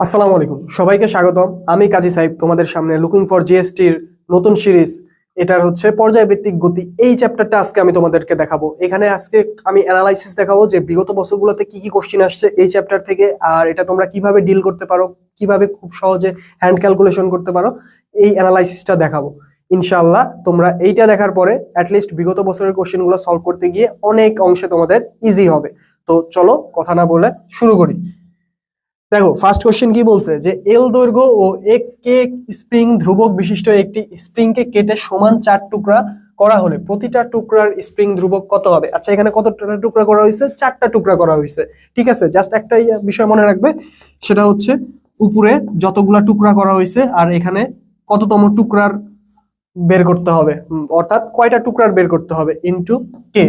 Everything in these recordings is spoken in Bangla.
আসসালামু আলাইকুম, সবাইকে স্বাগতম। আমি কাজী সাহেব তোমাদের সামনে লুকিং ফর জিএসটির নতুন সিরিজ, এটার হচ্ছে পর্যায়ভিত্তিক গতি। এই চ্যাপ্টারটা আজকে আমি তোমাদেরকে দেখাবো। এখানে আজকে আমি অ্যানালাইসিস দেখাবো যে বিগত বছরগুলোতে কি কি কোশ্চেন আসছে এই চ্যাপ্টার থেকে, আর এটা তোমরা কিভাবে ডিল করতে পারো, কিভাবে খুব সহজে হ্যান্ড ক্যালকুলেশন করতে পারো, এই অ্যানালাইসিসটা দেখাবো। ইনশাআল্লাহ তোমরা এইটা দেখার পরে অ্যাটলিস্ট বিগত বছরের কোশ্চেনগুলো সলভ করতে গিয়ে অনেক অংশে তোমাদের ইজি হবে। তো চলো কথা না বলে শুরু করি। দেখো ফার্স্ট কোশ্চেন কি বলছে যে এল দৈর্ঘ্য ও এক কে স্প্রিং ধ্রুবক বিশিষ্ট একটি স্প্রিংকে কেটে সমান 4 টুকরা করা হলে প্রতিটা টুকরার স্প্রিং ধ্রুবক কত হবে। আচ্ছা, এখানে কত টুকরা করা হয়েছে? 4টা টুকরা করা হয়েছে। ঠিক আছে, জাস্ট একটা বিষয় মনে রাখবে, সেটা হচ্ছে উপরে যতগুলা টুকরা করা হয়েছে আর এখানে কততম টুকরার বের করতে হবে, অর্থাৎ কয়টা টুকরার বের করতে হবে ইনটু কে।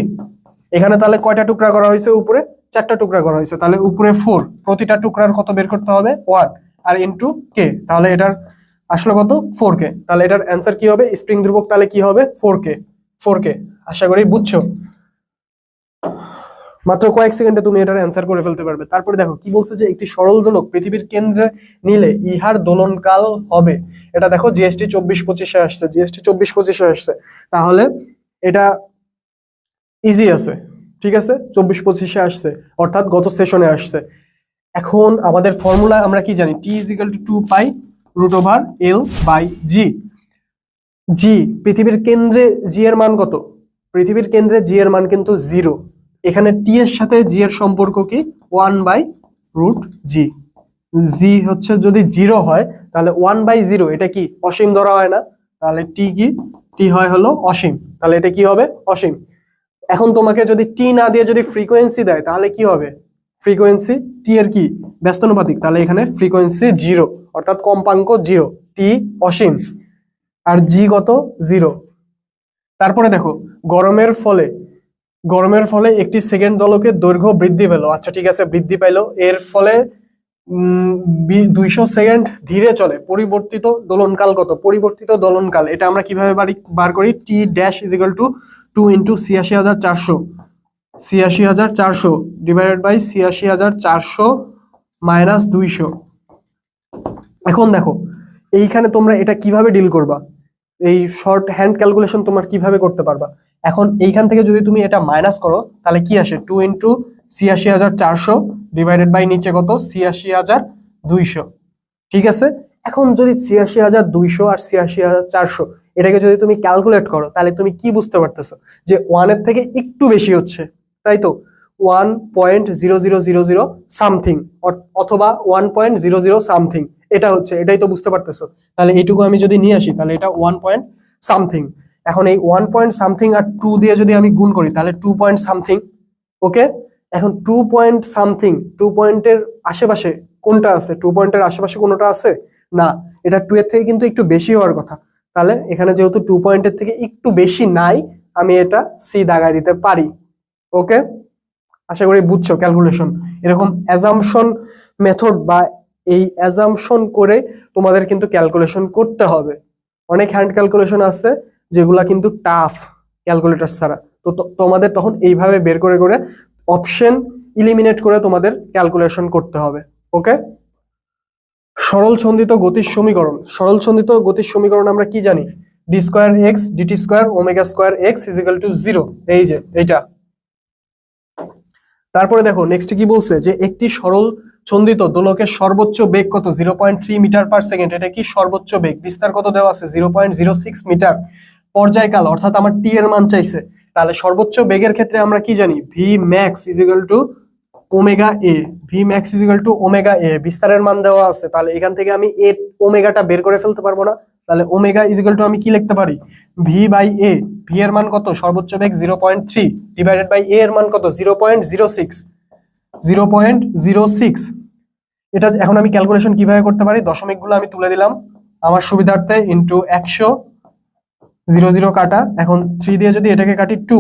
এখানে তাহলে কয়টা টুকরা করা হয়েছে? উপরে 4টা টুকরা করা হয়েছে, তাহলে উপরে 4, প্রতিটা টুকরার কত বের করতে হবে? 1 আর ইনটু কে, তাহলে এটার আসলে কত? 4K। তাহলে এটার অ্যান্সার কি হবে? স্প্রিং ধ্রুবক তাহলে কি হবে? 4K। 4K আশা করি বুঝছো। মাত্র কয়েক সেকেন্ডে তুমি এটার অ্যান্সার করে ফেলতে পারবে। তারপরে দেখো কি বলছে যে একটি সরল দোলক পৃথিবীর কেন্দ্রে নিলে ইহার দোলনকাল হবে। এটা দেখো জিএসটি 24-25-এ আসছে, জিএসটি 24-25-এ আসছে, তাহলে এটা ইজি আছে। ঠিক আছে, 24-25-এ আসছে, অর্থাৎ গত সেশনে আসছে। এখন আমাদের ফর্মুলা আমরা কি জানি? T is equal to 2 pi root over L by G. G পৃথিবীর কেন্দ্রে জি এর মান কত? পৃথিবীর কেন্দ্রে জি এর মান কিন্তু 0। এখানে টি এর সাথে জি এর সম্পর্ক কি? 1 বাই রুট জি। জি হচ্ছে যদি 0 হয় তাহলে 1/0, এটা কি অসীম ধরা হয় না? তাহলে টি কি? টি হয় হলো অসীম, তাহলে এটা কি হবে? অসীম। এখন তোমাকে যদি টি না দিয়ে যদি ফ্রিকোয়েন্সি দেয় তাহলে কি হবে? ফ্রিকোয়েন্সি টি এর কি? ব্যস্তানুপাতিক, তাহলে এখানে ফ্রিকোয়েন্সি 0, অর্থাৎ কম্পাঙ্ক 0। টি অসীম আর জি কত? 0। তারপরে দেখো গরমের ফলে একটি সেকেন্ড দোলকের দৈর্ঘ্য বৃদ্ধি পেল। আচ্ছা ঠিক আছে, বৃদ্ধি পাইলো, এর ফলে 200 সেকেন্ড ধীরে চলে, পরিবর্তিত দোলনকাল কত? পরিবর্তিত দোলনকাল এটা আমরা কিভাবে বার করি? T dash is equal to 2 into 86,400, 86,400 divided by 86,400 minus 200। এখন দেখো এইখানে তোমরা এটা কিভাবে ডিল করবা, এই শর্ট হ্যান্ড ক্যালকুলেশন তোমরা কিভাবে করতে পারবা। এখন এইখান থেকে যদি তুমি এটা মাইনাস করো তাহলে কি আসে? 2 ইন্টু 86,400 ডিভাইডেড বাই নিচে কত? 86,200। ঠিক আছে, এখন যদি 86,200 আর 86,400 এটাকে যদি তুমি ক্যালকুলেট করো তাহলে তুমি কি বুঝতে পারতেছো? যে 1 এর থেকে একটু বেশি হচ্ছে, তাই তো? 1.0000 সামথিং অথবা 1.00 সামথিং এটা হচ্ছে, এটাই তো বুঝতে পারতেছো। তাহলে এইটুকু আমি যদি নিয়ে আসি তাহলে এটা 1 পয়েন্ট সামথিং। এখন এই 1 পয়েন্ট সামথিং আর 2 দিয়ে যদি আমি গুণ করি তাহলে 2 পয়েন্ট সামথিং। ওকে, এখন 2 পয়েন্ট সামথিং, 2 পয়েন্টের আশেপাশে কোনটা আছে? 2 পয়েন্টের আশেপাশে কোনটা আছে? না, এটা 2 এর থেকে কিন্তু একটু বেশি হওয়ার কথা। তাহলে এখানে যেহেতু 2 পয়েন্টের থেকে একটু বেশি নাই, আমি এটা সি দাগায় দিতে পারি। ওকে, আশা করি বুঝছো ক্যালকুলেশন। এরকম অ্যাজাম্পশন মেথড বা এই অ্যাজাম্পশন করে তোমাদের কিন্তু ক্যালকুলেশন করতে হবে। অনেক হ্যান্ড ক্যালকুলেশন আছে যেগুলা কিন্তু টাফ ক্যালকুলেটর ছাড়া, তো তোমাদের তখন এইভাবে বের করে করে অপশন ইলিমিনেট করে তোমাদের ক্যালকুলেশন করতে হবে। ওকে, সরল ছন্দিত গতির সমীকরণ। সরল ছন্দিত গতির সমীকরণ আমরা কি জানি? D square x dt square omega square x is equal to 0। এই যে এইটা। তারপরে দেখো নেক্সট কি বলছে যে একটি সরল ছন্দিত দোলকের সর্বোচ্চ বেগ কত? 0.3 মিটার পার সেকেন্ড। এটা কি সর্বোচ্চ বেগ? বিস্তার কত দেওয়া আছে? 0.06 মিটার। পর্যায়কাল অর্থাৎ আমার টি এর মান চাইছে, তাহলে সর্বোচ্চ বেগের ক্ষেত্রে আমরা কি জানি? V max is equal to omega A. V max is equal to omega A, বিস্তারের মান দেওয়া আছে, তাহলে এখান থেকে আমি এ ওমেগাটা বের করে ফেলতে পারবো না? তাহলে ওমেগা ইজ ইকুয়াল টু আমি কি লিখতে পারি? V by A. ভি এর মান কত? সর্বোচ্চ বেগ 0.3 ডিভাইডেড বাই এ এর মান কত? 0.06। 0.06। এটা এখন আমি ক্যালকুলেশন কিভাবে করতে পারি? দশমিকগুলো আমি তুলে দিলাম আমার সুবিধার্থে, ইন্টু 100, 0 0 কাটা। এখন 3 দিয়ে যদি এটাকে কাটি 2,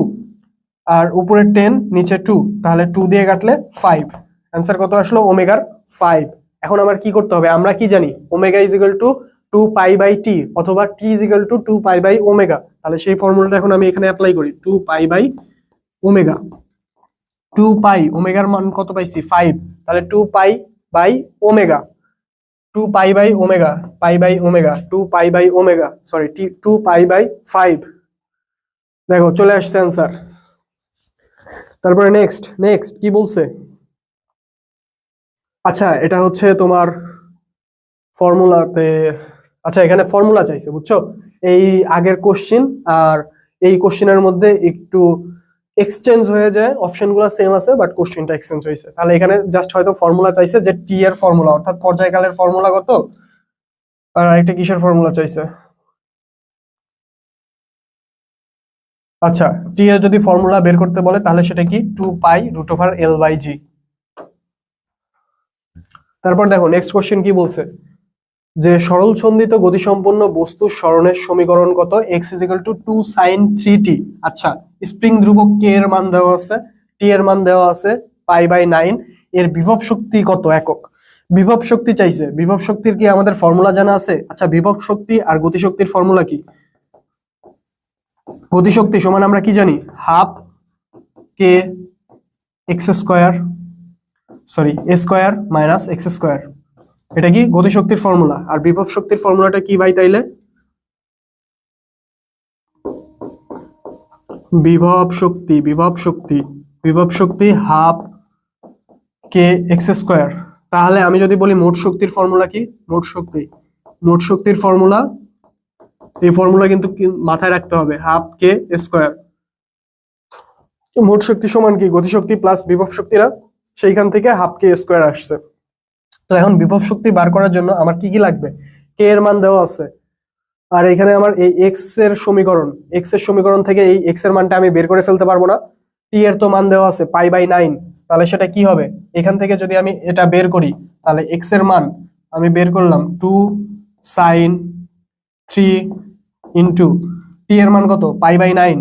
আর উপরে 10 নিচে 2, তাহলে 2 দিয়ে কাটলে 5। অ্যান্সার কত আসলো? ওমেগার 5। এখন আমার কি করতে হবে? আমরা কি জানি? Omega is equal to 2 pi by T, অথবা T is equal to 2 pi by omega. তাহলে সেই ফর্মুলাটা এখন আমি এখানে অ্যাপ্লাই করি, 2 পাই বাই ওমেগা। 2 পাই ওমেগার মান কত পাইছি? 5, তাহলে 2 pi by omega 2 pi by omega, pi by omega, 2 pi by omega, sorry 2 pi by 5। দেখো চলে আসছে অ্যান্সার। তারপরে নেক্সট নেক্সট কি বলছে? আচ্ছা এটা হচ্ছে তোমার ফর্মুলাতে, আচ্ছা এখানে ফর্মুলা চাইছে বুঝছো। এই আগের কোশ্চিন আর এই কোশ্চিনের মধ্যে একটু এক্সচেঞ্জ হয়ে যায়, অপশনগুলো সেম আছে বাট কোশ্চিনটা এক্সচেঞ্জ হয়েছে। তাহলে এখানে জাস্ট হয়তো ফর্মুলা চাইছে যে টি এর ফর্মুলা, অর্থাৎ পর্যায়কালের ফর্মুলা কত, আর একটা কিসের ফর্মুলা চাইছে। আচ্ছা টি এর যদি ফর্মুলা বের করতে বলে তাহলে সেটা কি 2 pi root over L by জি। তারপর দেখো নেক্সট কোশ্চেন কি বলছে, যে সরল ছন্দিত গতিসম্পন্ন বস্তুর সরণের সমীকরণ কত, x is equal to 2 sin 3t। আচ্ছা স্প্রিং ধ্রুবক কে এর মান দেওয়া আছে, টি এর মান দেওয়া আছে পাই বাই 9, এর বিভব শক্তি কত একক, বিভব শক্তি চাইছে। বিভব শক্তির কি আমাদের ফর্মুলা জানা আছে? আচ্ছা বিভব শক্তি আর গতিশক্তির ফর্মুলা কি? গতিশক্তি সমান আমরা কি জানি, হাফ কে এক্স স্কোয়ার, সরি এ স্কোয়ার মাইনাস এক্স স্কোয়ার, এটা কি গতিশক্তির ফর্মুলা। আর বিভব শক্তির ফর্মুলাটা কি ভাই তাইলে? বিভব শক্তি, বিভব শক্তি, বিভব শক্তি হাফ কে এক্স স্কোয়ার। তাহলে আমি যদি বলি মোট শক্তির ফর্মুলা কি, মোট শক্তি, মোট শক্তির ফর্মুলা, এই ফর্মুলা কিন্তু মাথায় রাখতে হবে, হাফ কে স্কোয়ার। মোট শক্তি সমান কি গতিশক্তি প্লাস বিভব শক্তি না, সেইখান থেকে হাফ কে স্কোয়ার আসছে। তো এখন বিভব শক্তি বার করার জন্য আমার কি কি লাগবে, কে এর মান দেওয়া আছে, আর এখানে আমার এই এক্স এর সমীকরণ, এক্স এর সমীকরণ থেকে এই এক্স এর মানটা আমি বের করে ফেলতে পারবো না। টি এর তো মান দেওয়া আছে পাই বাই 9, তাহলে সেটা কি হবে, এখান থেকে যদি আমি এটা বের করি তাহলে এক্স এর মান আমি বের করলাম 2 সাইন 3 ইন্টু টি এর মান কত পাই বাই 9,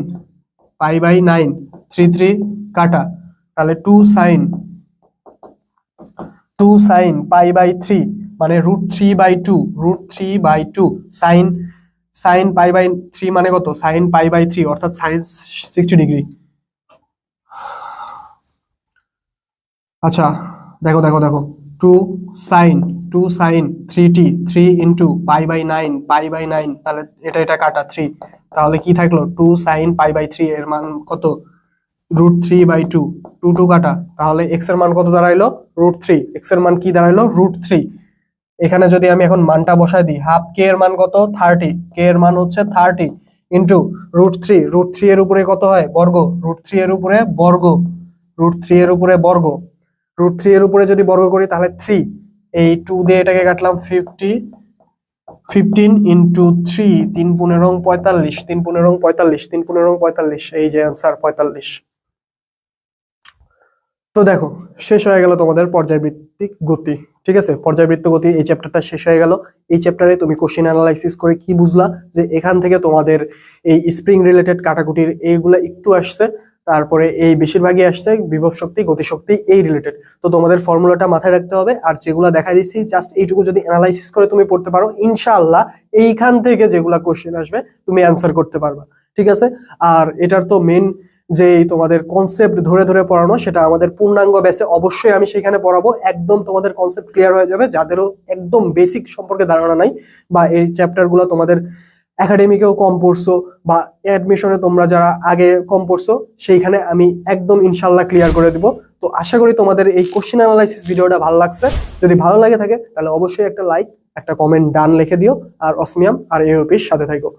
পাই বাই 9, 3 3 কাটা, তাহলে 2 সাইন পাই বাই 3 মানে root 3 by 2, root 3 by 2 sine, sine pi by 3 মানে কত, সাইন পাই বাই 3 অর্থাৎ সাইন 60 ডিগ্রি। আচ্ছা দেখো দেখো দেখো 2 sine 3t, 3 into pi by 9, pi by 9, তাহলে এটা কাটা 3, তাহলে কি থাকলো 2 সাইন পাই বাই 3, এর মান কত রুট 3 বাই 2, 2 2 কাটা, তাহলে এক্স এর মান কত দাঁড়াইলো রুট 3, এক্স এর মান কি দাঁড়াইলো রুট 3। এখানে যদি আমি এখন মানটা বসাই দিই, হাফ কে এর মান কত 30, কে এর মান হচ্ছে 30 ইন্টু রুট 3, রুট 3 এর উপরে কত হয় বর্গ, রুট 3 এর উপরে বর্গ, রুট 3 এর উপরে বর্গ, রুট 3 এর উপরে যদি বর্গ করি তাহলে 3, এই 2 দিয়ে এটাকে কাটলাম 15 ইন্টু 3, 3 15 45, 3 15 45, 3 15 45, এই যে অ্যান্সার 45। তো দেখো শেষ হয়ে গেল তোমাদের পর্যায়বৃত্তিক গতি, ঠিক আছে, পর্যায়বৃত্ত গতি এই চ্যাপ্টারটা শেষ হয়ে গেল। এই চ্যাপ্টারে তুমি কোশ্চেন অ্যানালাইসিস করে কি বুঝলা, যে এখান থেকে তোমাদের এই স্প্রিং রিলেটেড কাটাকুটির এইগুলা একটু আসছে, তারপরে এই বেশিরভাগই আসছে বিভব শক্তি গতিশক্তি এই রিলেটেড। তো তোমাদের ফর্মুলাটা মাথায় রাখতে হবে, আর যেগুলো দেখা দিচ্ছি জাস্ট এইটুকু যদি অ্যানালাইসিস করে তুমি পড়তে পারো, ইনশাআল্লাহ এইখান থেকে যেগুলা কোশ্চেন আসবে তুমি অ্যান্সার করতে পারবা, ঠিক আছে। আর এটার তো মেন যে তোমাদের কনসেপ্ট ধরে ধরে পড়ানো, সেটা আমাদের পূর্ণাঙ্গ ব্যাচে অবশ্যই আমি সেখানে পড়াবো, একদম তোমাদের কনসেপ্ট ক্লিয়ার হয়ে যাবে, যাদেরও একদম বেসিক সম্পর্কে ধারণা নাই, বা এই চ্যাপ্টারগুলো তোমাদের একাডেমিকেও কম পড়ছো বা অ্যাডমিশনে তোমরা যারা আগে কম পড়ছো, সেইখানে আমি একদম ইনশাল্লাহ ক্লিয়ার করে দিব। তো আশা করি তোমাদের এই কোশ্চেন অ্যানালাইসিস ভিডিওটা ভালো লাগছে। যদি ভালো লাগে থাকে তাহলে অবশ্যই একটা লাইক, একটা কমেন্ট ডান লিখে দিও, আর অসমিয়াম আর এওপির সাথে থাকো।